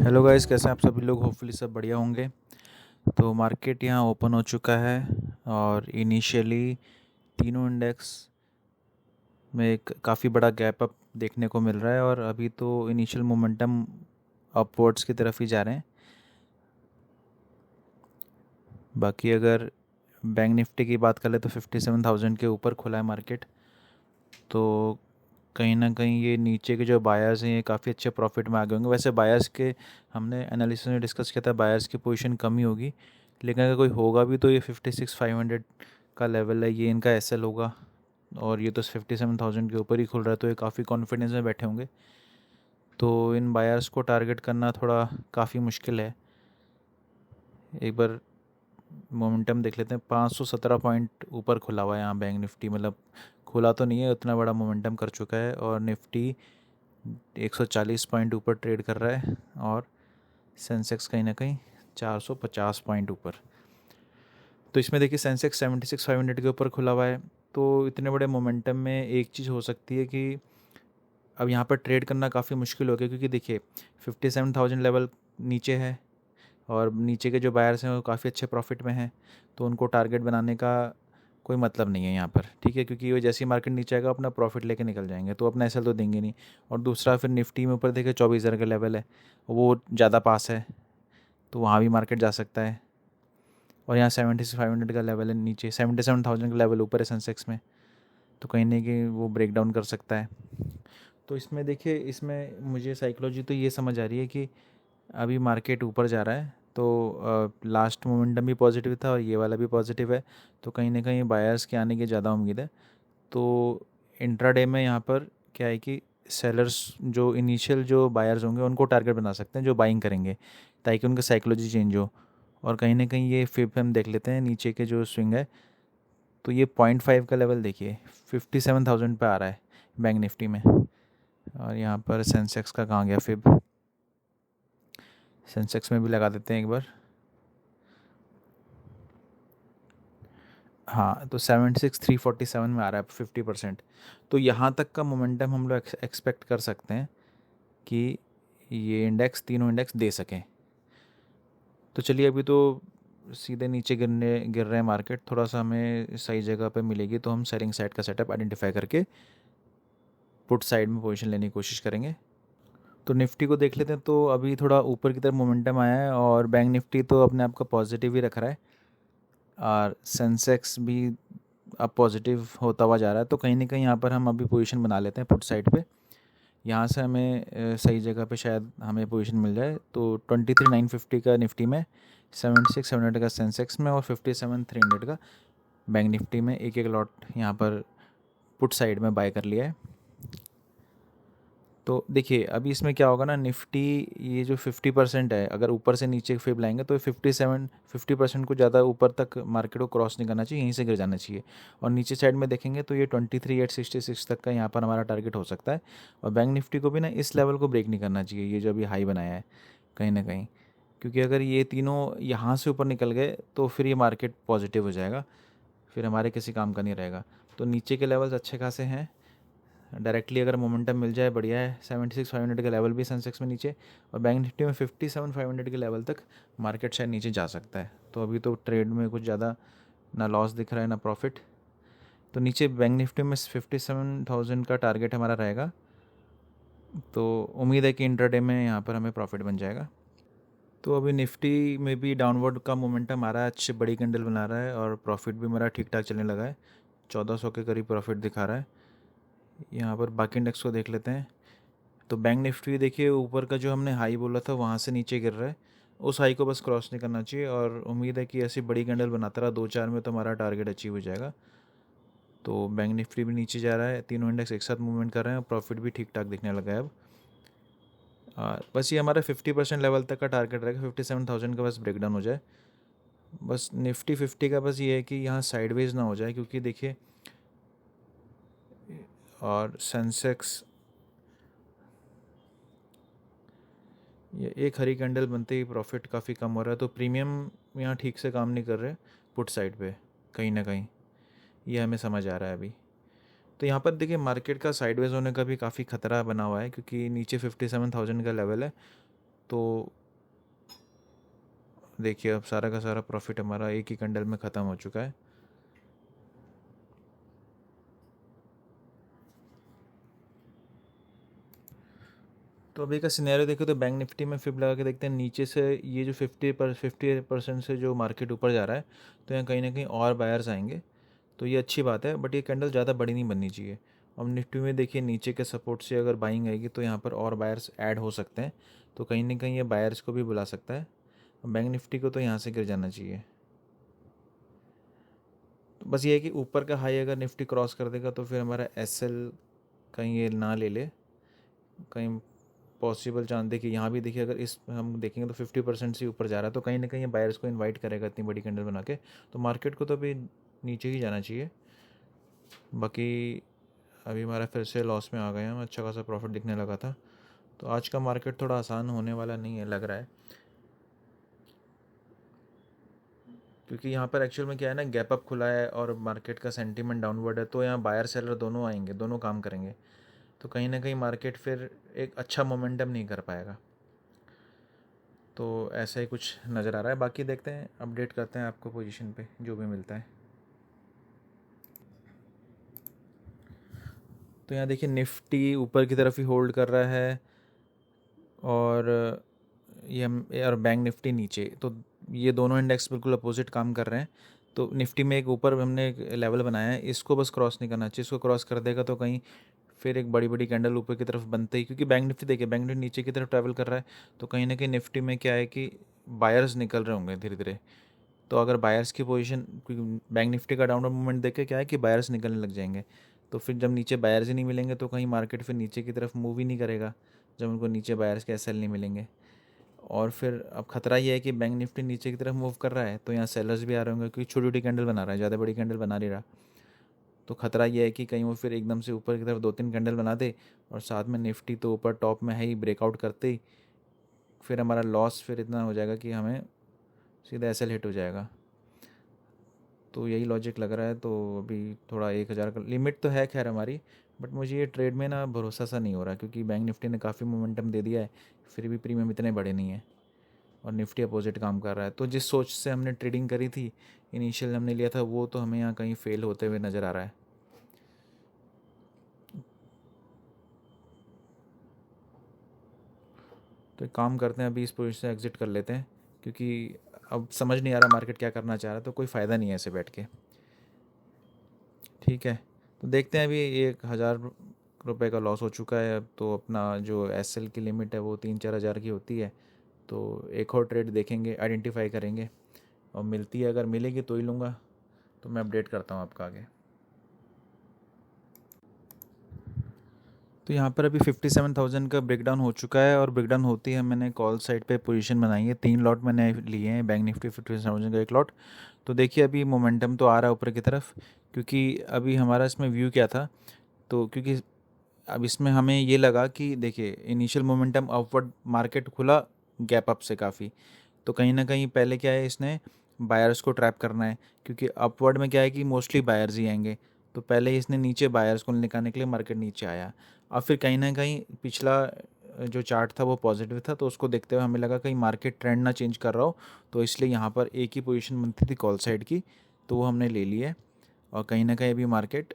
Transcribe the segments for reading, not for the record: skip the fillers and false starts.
Hello guys, कैसे हैं आप सभी लोग। होपफुली सब बढ़िया होंगे। तो मार्केट यहाँ ओपन हो चुका है और इनिशियली तीनों इंडेक्स में एक काफ़ी बड़ा गैप अप देखने को मिल रहा है और अभी तो इनिशियल मोमेंटम अपवर्ड्स की तरफ ही जा रहे हैं। बाकी अगर बैंक निफ्टी की बात करें तो 57,000 के ऊपर खुला है मार्केट। तो कहीं ना कहीं ये नीचे के जो बायर्स हैं ये काफ़ी अच्छे प्रॉफिट में आ गए होंगे। वैसे बायर्स के हमने एनालिसिस में डिस्कस किया था, बायर्स की पोजीशन कम ही होगी, लेकिन अगर कोई होगा भी तो ये 56,500 का लेवल है, ये इनका एसएल होगा। और ये तो 57,000 के ऊपर ही खुल रहा है, तो ये काफ़ी कॉन्फिडेंस में बैठे होंगे। तो इन बायर्स को टारगेट करना थोड़ा काफ़ी मुश्किल है। एक बार मोमेंटम देख लेते हैं। 517 पॉइंट ऊपर खुला हुआ है यहाँ बैंक निफ्टी, मतलब खुला तो नहीं है, उतना बड़ा मोमेंटम कर चुका है। और निफ्टी 140 पॉइंट ऊपर ट्रेड कर रहा है और सेंसेक्स कहीं ना कहीं 450 पॉइंट ऊपर। तो इसमें देखिए सेंसेक्स 76,500 के ऊपर खुला हुआ है। तो इतने बड़े मोमेंटम में एक चीज़ हो सकती है कि अब यहाँ पर ट्रेड करना काफ़ी मुश्किल हो गया, क्योंकि देखिए 57,000 लेवल नीचे है और नीचे के जो बायर्स हैं वो काफ़ी अच्छे प्रॉफिट में हैं। तो उनको टारगेट बनाने का कोई मतलब नहीं है यहाँ पर, ठीक है, क्योंकि वो जैसी मार्केट नीचे आएगा अपना प्रॉफिट लेके निकल जाएंगे, तो अपना एसएल तो देंगे नहीं। और दूसरा फिर निफ्टी में ऊपर देखिए 24,000 का लेवल है, वो ज़्यादा पास है, तो वहाँ भी मार्केट जा सकता है। और यहाँ 76,500 का लेवल है, नीचे 77,000 का लेवल ऊपर है सेंसेक्स में, तो कहीं ना कहीं वो ब्रेक डाउन कर सकता है। तो इसमें देखिए, इसमें मुझे साइकोलॉजी तो ये समझ आ रही है कि अभी मार्केट ऊपर जा रहा है, तो लास्ट मोमेंटम भी पॉजिटिव था और ये वाला भी पॉजिटिव है, तो कहीं ना कहीं बायर्स के आने की ज़्यादा उम्मीद है। तो इंट्राडे में यहाँ पर क्या है कि सेलर्स जो इनिशियल जो बायर्स होंगे उनको टारगेट बना सकते हैं, जो बाइंग करेंगे, ताकि उनका साइकोलॉजी चेंज हो। और कहीं ना कहीं ये फिर हम देख लेते हैं नीचे के जो स्विंग है, तो ये 0.5 का लेवल देखिए 57,000 पे आ रहा है बैंक निफ्टी में। और यहाँ पर सेंसेक्स का कहाँ गया फिब, सेंसेक्स में भी लगा देते हैं एक बार। हाँ, तो 76,347 में आ रहा है 50%। तो यहाँ तक का मोमेंटम हम लोग एक्सपेक्ट कर सकते हैं कि ये इंडेक्स, तीनों इंडेक्स दे सकें। तो चलिए, अभी तो सीधे नीचे गिर रहे हैं मार्केट, थोड़ा सा हमें सही जगह पे मिलेगी तो हम सेलिंग साइड का सेटअप आइडेंटिफाई करके पुट साइड में पोजीशन लेने की कोशिश करेंगे। तो निफ्टी को देख लेते हैं। तो अभी थोड़ा ऊपर की तरफ मोमेंटम आया है और बैंक निफ्टी तो अपने आप को पॉजिटिव ही रख रहा है और सेंसेक्स भी अब पॉजिटिव होता हुआ जा रहा है। तो कहीं ना कहीं यहाँ पर हम अभी पोजीशन बना लेते हैं पुट साइड पे। यहाँ से हमें सही जगह पे शायद हमें पोजीशन मिल जाए। तो 23,950 का निफ्टी में, 76,700 का सेंसेक्स में और 57,300 का बैंक निफ्टी में एक एक लॉट यहाँ पर पुट साइड में बाय कर लिया है। तो देखिए अभी इसमें क्या होगा ना, निफ्टी ये जो 50% है, अगर ऊपर से नीचे फिर लाएंगे तो 50% को ज़्यादा ऊपर तक मार्केट को क्रॉस नहीं करना चाहिए, यहीं से गिर जाना चाहिए। और नीचे साइड में देखेंगे तो ये 23,866 तक का यहाँ पर हमारा टारगेट हो सकता है। और बैंक निफ्टी को भी ना इस लेवल को ब्रेक नहीं करना चाहिए, ये जो अभी हाई बनाया है कहीं ना कहीं, क्योंकि अगर ये तीनों यहाँ से ऊपर निकल गए तो फिर ये मार्केट पॉजिटिव हो जाएगा, फिर हमारे किसी काम का नहीं रहेगा। तो नीचे के लेवल्स अच्छे खासे हैं, डायरेक्टली अगर मोमेंटम मिल जाए बढ़िया है। 76,500 का लेवल भी सेंसेक्स में नीचे, और बैंक निफ्टी में 57,500 के लेवल तक मार्केट शायद नीचे जा सकता है। तो अभी तो ट्रेड में कुछ ज़्यादा ना लॉस दिख रहा है ना प्रॉफिट। तो नीचे बैंक निफ्टी में 57,000 का टारगेट हमारा रहेगा, तो उम्मीद है कि इंट्राडे में यहाँ पर हमें प्रॉफिट बन जाएगा। तो अभी निफ्टी में भी डाउनवर्ड का मोमेंटम आ रहा है, अच्छी बड़ी कैंडल बना रहा है और प्रॉफिट भी मेरा ठीक ठाक चलने लगा है, 1400 के करीब प्रॉफिट दिखा रहा है। यहाँ पर बाकी इंडेक्स को देख लेते हैं। तो बैंक निफ्टी देखिए, ऊपर का जो हमने हाई बोला था वहाँ से नीचे गिर रहा है, उस हाई को बस क्रॉस नहीं करना चाहिए। और उम्मीद है कि ऐसी बड़ी कैंडल बनाता रहा 2-4 में तो हमारा टारगेट अचीव हो जाएगा। तो बैंक निफ्टी भी नीचे जा रहा है, तीनों इंडेक्स एक साथ मूवमेंट कर रहे हैं और प्रॉफिट भी ठीक ठाक दिखने लगा है अब। और बस ये हमारा 50% लेवल तक का टारगेट रहेगा, 57,000 का बस ब्रेकडाउन हो जाए। बस निफ्टी 50 का बस ये है कि यहाँ साइडवेज ना हो जाए, क्योंकि देखिए और सेंसेक्स ये एक हरी कैंडल बनते ही प्रॉफिट काफ़ी कम हो रहा है। तो प्रीमियम यहाँ ठीक से काम नहीं कर रहे पुट साइड पे कहीं ना कहीं, ये हमें समझ आ रहा है अभी। तो यहाँ पर देखिए मार्केट का साइडवेज होने का भी काफ़ी खतरा बना हुआ है, क्योंकि नीचे 57,000 का लेवल है तो देखिए अब सारा का सारा प्रॉफिट हमारा एक ही कैंडल में ख़त्म हो चुका है। तो अभी का सिनेरियो देखो तो बैंक निफ्टी में फिब लगा के देखते हैं, नीचे से ये जो 50% से जो मार्केट ऊपर जा रहा है, तो यहाँ कहीं ना कहीं और बायर्स आएंगे, तो ये अच्छी बात है। बट ये कैंडल ज़्यादा बड़ी नहीं बननी चाहिए। और निफ्टी में देखिए नीचे के सपोर्ट से अगर बाइंग आएगी तो यहाँ पर और बायर्स ऐड हो सकते हैं, तो कहीं ना कहीं ये बायर्स को भी बुला सकता है। बैंक निफ्टी को तो यहाँ से गिर जाना चाहिए। तो बस ये है कि ऊपर का हाई अगर निफ्टी क्रॉस कर देगा तो फिर हमारा एसएल कहीं ये ना ले ले, कहीं पॉसिबल चांस देखिए यहाँ भी देखिए, अगर इस हम देखेंगे तो 50% से ऊपर जा रहा है, तो कहीं ना कहीं बायर्स को इनवाइट करेगा इतनी बड़ी कैंडल बना के, तो मार्केट को तो अभी नीचे ही जाना चाहिए। बाकी अभी हमारा फिर से लॉस में आ गए हम, अच्छा खासा प्रॉफिट दिखने लगा था, तो आज का मार्केट थोड़ा आसान होने वाला नहीं है लग रहा है, क्योंकि यहाँ पर एक्चुअल में क्या है ना, गैप अप खुला है और मार्केट का सेंटीमेंट डाउनवर्ड है, तो यहाँ बायर सेलर दोनों आएंगे, दोनों काम करेंगे, तो कहीं ना कहीं मार्केट फिर एक अच्छा मोमेंटम नहीं कर पाएगा। तो ऐसा ही कुछ नज़र आ रहा है। बाकी देखते हैं, अपडेट करते हैं आपको पोजीशन पे जो भी मिलता है। तो यहाँ देखिए निफ्टी ऊपर की तरफ ही होल्ड कर रहा है, और और बैंक निफ्टी नीचे, तो ये दोनों इंडेक्स बिल्कुल अपोजिट काम कर रहे हैं। तो निफ्टी में एक ऊपर हमने एक लेवल बनाया है, इसको बस क्रॉस नहीं करना चाहिए, इसको क्रॉस कर देगा तो कहीं फिर एक बड़ी बड़ी कैंडल ऊपर की तरफ बनते ही, क्योंकि बैंक निफ्टी देखिए, बैंक निफ्टी नीचे की तरफ ट्रैवल कर रहा है, तो कहीं ना कहीं निफ्टी में क्या है कि बायर्स निकल रहे होंगे धीरे धीरे। तो अगर बायर्स की पोजीशन, क्योंकि बैंक निफ्टी का डाउनवर्ड मूवमेंट देख के क्या है कि बायर्स निकलने लग जाएंगे, तो फिर जब नीचे बायर्स ही नहीं मिलेंगे तो कहीं मार्केट फिर नीचे की तरफ मूव ही नहीं करेगा, जब उनको नीचे बायर्स के एसएल नहीं मिलेंगे। और फिर अब खतरा ये है कि बैंक निफ्टी नीचे की तरफ मूव कर रहा है, तो यहाँ सेलर्स भी आ रहे होंगे, क्योंकि छोटी छोटी कैंडल बना रहा है, ज़्यादा बड़ी कैंडल बना नहीं रहा। तो खतरा ये है कि कहीं वो फिर एकदम से ऊपर की तरफ 2-3 कैंडल बना दे, और साथ में निफ्टी तो ऊपर टॉप में है ही, ब्रेकआउट करते ही फिर हमारा लॉस फिर इतना हो जाएगा कि हमें सीधा एसएल हिट हो जाएगा। तो यही लॉजिक लग रहा है। तो अभी थोड़ा 1000 का लिमिट तो है खैर हमारी, बट मुझे ये ट्रेड में ना भरोसा सा नहीं हो रहा, क्योंकि बैंक निफ्टी ने काफ़ी मोमेंटम दे दिया है, फिर भी प्रीमियम इतने बड़े नहीं है, और निफ्टी अपोजिट काम कर रहा है। तो जिस सोच से हमने ट्रेडिंग करी थी, इनिशियल हमने लिया था, वो तो हमें यहाँ कहीं फेल होते हुए नज़र आ रहा है। तो एक काम करते हैं, अभी इस पोजीशन से एग्जिट कर लेते हैं, क्योंकि अब समझ नहीं आ रहा मार्केट क्या करना चाह रहा है, तो कोई फ़ायदा नहीं है ऐसे बैठ के। ठीक है, तो देखते हैं। अभी 1000 रुपये का लॉस हो चुका है, अब तो अपना जो एसएल की लिमिट है वो 3-4 हज़ार की होती है, तो एक और ट्रेड देखेंगे, आइडेंटिफाई करेंगे, और मिलती है, अगर मिलेगी तो ही लूँगा। तो मैं अपडेट करता हूँ आपका आगे। तो यहाँ पर अभी 57,000 का ब्रेकडाउन हो चुका है, और ब्रेकडाउन होती है, मैंने कॉल साइड पे पोजीशन बनाई है, 3 लॉट मैंने लिए हैं, बैंक निफ्टी 57,000 का एक लॉट। तो देखिए अभी मोमेंटम तो आ रहा है ऊपर की तरफ, क्योंकि अभी हमारा इसमें व्यू क्या था, तो क्योंकि अब इसमें हमें ये लगा कि देखिए इनिशियल मोमेंटम अपवर्ड, मार्केट खुला गैप अप से काफ़ी, तो कहीं ना कहीं पहले क्या है, इसने बायर्स को ट्रैप करना है, क्योंकि अपवर्ड में क्या है कि मोस्टली बायर्स ही आएंगे, तो पहले ही इसने नीचे बायर्स को निकालने के लिए मार्केट नीचे आया। अब फिर कहीं ना कहीं पिछला जो चार्ट था वो पॉजिटिव था, तो उसको देखते हुए हमें लगा कहीं मार्केट ट्रेंड ना चेंज कर रहा हो, तो इसलिए यहाँ पर एक ही पोजीशन बनती थी कॉल साइड की, तो वो हमने ले ली है। और कहीं ना कहीं अभी मार्केट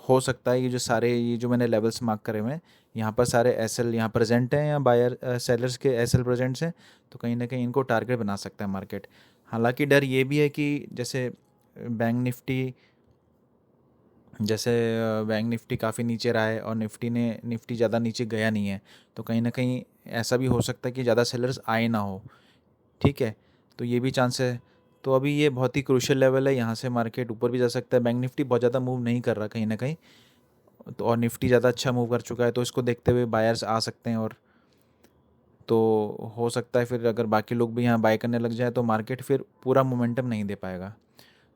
हो सकता है, ये जो मैंने लेवल्स मार्क करे हुए हैं, यहाँ पर सारे एसएल यहाँ प्रेजेंट हैं, या बायर सेलर्स के एसएल प्रेजेंट्स हैं, तो कहीं ना कहीं इनको टारगेट बना सकता है मार्केट। हालांकि डर ये भी है कि जैसे बैंक निफ्टी काफ़ी नीचे रहा है, और निफ्टी ज़्यादा नीचे गया नहीं है, तो कहीं ना कहीं ऐसा भी हो सकता है कि ज़्यादा सेलर्स आए ना हो। ठीक है, तो ये भी चांस है। तो अभी ये बहुत ही क्रूशियल लेवल है, यहाँ से मार्केट ऊपर भी जा सकता है। बैंक निफ्टी बहुत ज़्यादा मूव नहीं कर रहा कहीं ना कहीं, तो और निफ्टी ज़्यादा अच्छा मूव कर चुका है, तो इसको देखते हुए बायर्स आ सकते हैं, और तो हो सकता है फिर अगर बाकी लोग भी यहाँ बाय करने लग जाए तो मार्केट फिर पूरा मोमेंटम नहीं दे पाएगा,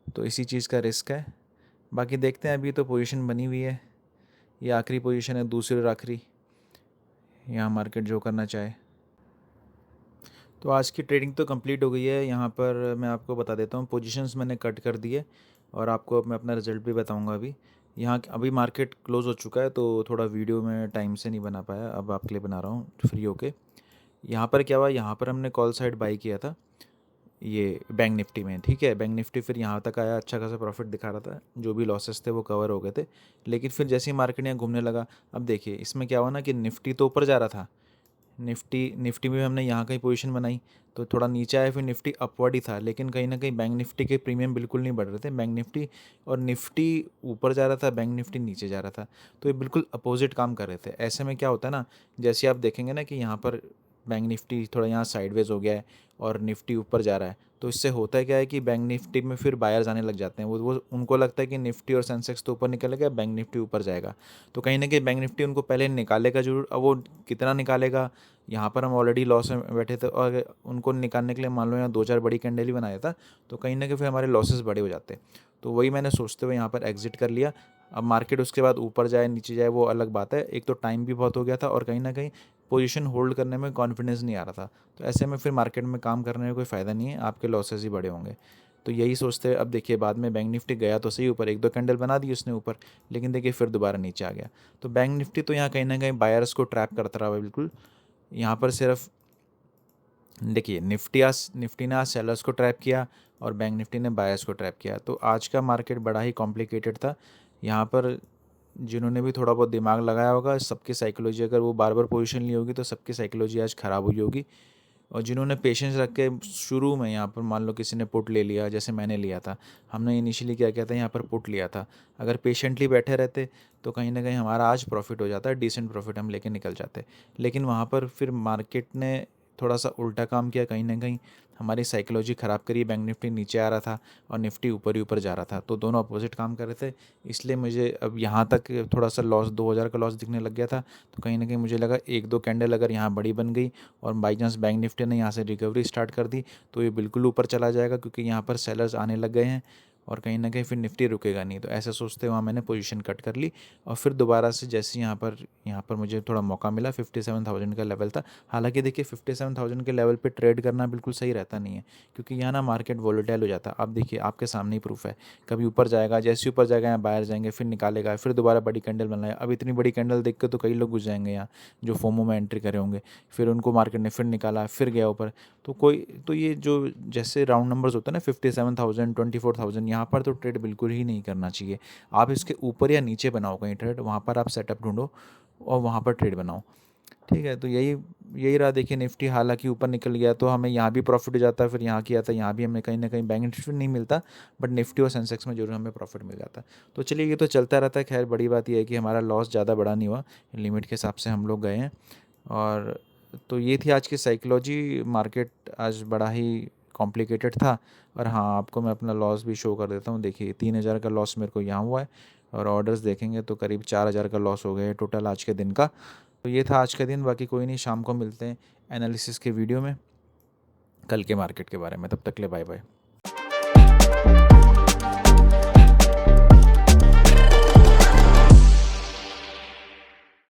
तो इसी चीज़ का रिस्क है। बाकी देखते हैं, अभी तो पोजीशन बनी हुई है, ये आखिरी पोजीशन है, दूसरी और आखिरी, यहाँ मार्केट जो करना चाहे। तो आज की ट्रेडिंग तो कंप्लीट हो गई है। यहाँ पर मैं आपको बता देता हूँ, पोजीशंस मैंने कट कर दिए, और आपको मैं अपना रिज़ल्ट भी बताऊँगा। यहाँ अभी मार्केट क्लोज़ हो चुका है, तो थोड़ा वीडियो में टाइम से नहीं बना पाया, अब आपके लिए बना रहा हूँ फ्री होके। यहाँ पर क्या हुआ, यहाँ पर हमने कॉल साइड बाई किया था ये बैंक निफ्टी में, ठीक है। बैंक निफ्टी फिर यहाँ तक आया, अच्छा खासा प्रॉफिट दिखा रहा था, जो भी लॉसेस थे वो कवर हो गए थे। लेकिन फिर जैसे ही मार्केट यहाँ घूमने लगा, अब देखिए इसमें क्या हुआ ना कि निफ्टी तो ऊपर जा रहा था, निफ्टी में हमने यहाँ कहीं पोजीशन बनाई तो थोड़ा नीचे आया, फिर निफ्टी अपवर्ड ही था, लेकिन कहीं ना कहीं बैंक निफ्टी के प्रीमियम बिल्कुल नहीं बढ़ रहे थे। बैंक निफ्टी और निफ्टी ऊपर जा रहा था, बैंक निफ्टी नीचे जा रहा था, तो ये बिल्कुल अपोजिट काम कर रहे थे। ऐसे में क्या होता है ना, जैसे आप देखेंगे ना कि यहाँ पर बैंक निफ्टी थोड़ा यहाँ साइडवेज हो गया है और निफ्टी ऊपर जा रहा है, तो इससे होता क्या है कि बैंक निफ्टी में फिर बायर्स आने लग जाते हैं। वो उनको लगता है कि निफ्टी और सेंसेक्स तो ऊपर निकल गया, बैंक निफ्टी ऊपर जाएगा, तो कहीं ना कहीं बैंक निफ्टी उनको पहले निकालेगा जरूर। अब वो कितना निकालेगा, यहाँ पर हम ऑलरेडी लॉस में बैठे थे और उनको निकालने के लिए मान लो यहाँ 2-4 बड़ी कैंडल ही बनाया था, तो कहीं ना कहीं फिर हमारे लॉसेस बड़े हो जाते। तो वही मैंने सोचते हुए यहाँ पर एग्जिट कर लिया। अब मार्केट उसके बाद ऊपर जाए नीचे जाए वो अलग बात है, एक तो टाइम भी बहुत हो गया था और कहीं ना कहीं पोजीशन होल्ड करने में कॉन्फिडेंस नहीं आ रहा था। तो ऐसे में फिर मार्केट में काम करने में कोई फ़ायदा नहीं है, आपके लॉसेस ही बड़े होंगे। तो यही सोचते हैं। अब देखिए बाद में बैंक निफ्टी गया तो सही ऊपर, 1-2 कैंडल बना दी उसने ऊपर, लेकिन देखिए फिर दोबारा नीचे आ गया। तो बैंक निफ्टी तो यहाँ कहीं ना कहीं बायर्स को ट्रैप करता रहा बिल्कुल। यहाँ पर सिर्फ देखिए निफ्टी ने आज सेलर्स को ट्रैप किया और बैंक निफ्टी ने बायर्स को ट्रैप किया। तो आज का मार्केट बड़ा ही कॉम्प्लिकेटेड था। यहाँ पर जिन्होंने भी थोड़ा बहुत दिमाग लगाया होगा, सबकी साइकोलॉजी, अगर वो बार बार पोजीशन ली होगी तो सबकी साइकोलॉजी आज ख़राब हुई होगी। और जिन्होंने पेशेंस रख के शुरू में यहाँ पर मान लो किसी ने पुट ले लिया, जैसे मैंने लिया था, हमने इनिशियली क्या किया था, यहाँ पर पुट लिया था, अगर पेशेंटली बैठे रहते तो कहीं ना कहीं हमारा आज प्रॉफिट हो जाता है, डिसेंट प्रॉफिट हम लेके निकल जाते। लेकिन वहाँ पर फिर मार्केट ने थोड़ा सा उल्टा काम किया, कहीं ना कहीं हमारी साइकोलॉजी ख़राब करी। बैंक निफ्टी नीचे आ रहा था और निफ्टी ऊपर ही ऊपर जा रहा था, तो दोनों अपोजिट काम कर रहे थे। इसलिए मुझे अब यहाँ तक थोड़ा सा लॉस, 2,000 का लॉस दिखने लग गया था। तो कहीं ना कहीं मुझे लगा 1-2 कैंडल अगर यहाँ बड़ी बन गई और बाई चांस बैंक निफ्टी ने यहाँ से रिकवरी स्टार्ट कर दी तो ये बिल्कुल ऊपर चला जाएगा, क्योंकि यहाँ पर सेलर्स आने लग गए हैं और कहीं ना कहीं फिर निफ्टी रुकेगा नहीं। तो ऐसे सोचते वहाँ मैंने पोजीशन कट कर ली और फिर दोबारा से जैसे यहाँ पर मुझे थोड़ा मौका मिला, 57,000 का लेवल था। हालांकि देखिए 57,000 के लेवल पे ट्रेड करना बिल्कुल सही रहता नहीं है, क्योंकि यहाँ ना मार्केट वोलेटाइल हो जाता है। आप देखिए आपके सामने ही प्रूफ है, कभी ऊपर जाएगा, जैसे ऊपर जाएगा यहाँ बाहर जाएंगे, फिर निकालेगा, फिर दोबारा बड़ी कैंडल बनाएगा। अब इतनी बड़ी कैंडल देख कर तो कई लोग घुस जाएंगे यहाँ, जो फोमो में एंट्री करे होंगे, फिर उनको मार्केट ने फिर निकाला, फिर गया ऊपर। तो ये जो जैसे राउंड नंबर्स होते हैं ना, 57,000, 24,000, यहाँ पर तो ट्रेड बिल्कुल ही नहीं करना चाहिए। आप इसके ऊपर या नीचे बनाओ कहीं ट्रेड, वहाँ पर आप सेटअप ढूंढो और वहाँ पर ट्रेड बनाओ, ठीक है। तो यही यही रहा। देखिए निफ्टी हालांकि ऊपर निकल गया तो हमें यहाँ भी प्रॉफिट हो जाता है, फिर यहाँ किया था, यहाँ भी हमें कहीं ना कहीं बैंक निफ्टी नहीं मिलता, बट निफ्टी और सेंसेक्स में जरूर हमें प्रॉफिट मिल जाता। तो चलिए ये तो चलता रहता है। खैर बड़ी बात यह है कि हमारा लॉस ज़्यादा बड़ा नहीं हुआ, लिमिट के हिसाब से हम लोग गए हैं। और तो ये थी आज की साइकोलॉजी। मार्केट आज बड़ा ही कॉम्प्लिकेटेड था। और हाँ, आपको मैं अपना लॉस भी शो कर देता हूँ। देखिए 3,000 का लॉस मेरे को यहाँ हुआ है और ऑर्डर्स देखेंगे तो करीब 4,000 का लॉस हो गया टोटल आज के दिन का। तो ये था आज का दिन। बाकी कोई नहीं, शाम को मिलते हैं एनालिसिस के वीडियो में कल के मार्केट के बारे में। तब तक ले बाय बाय।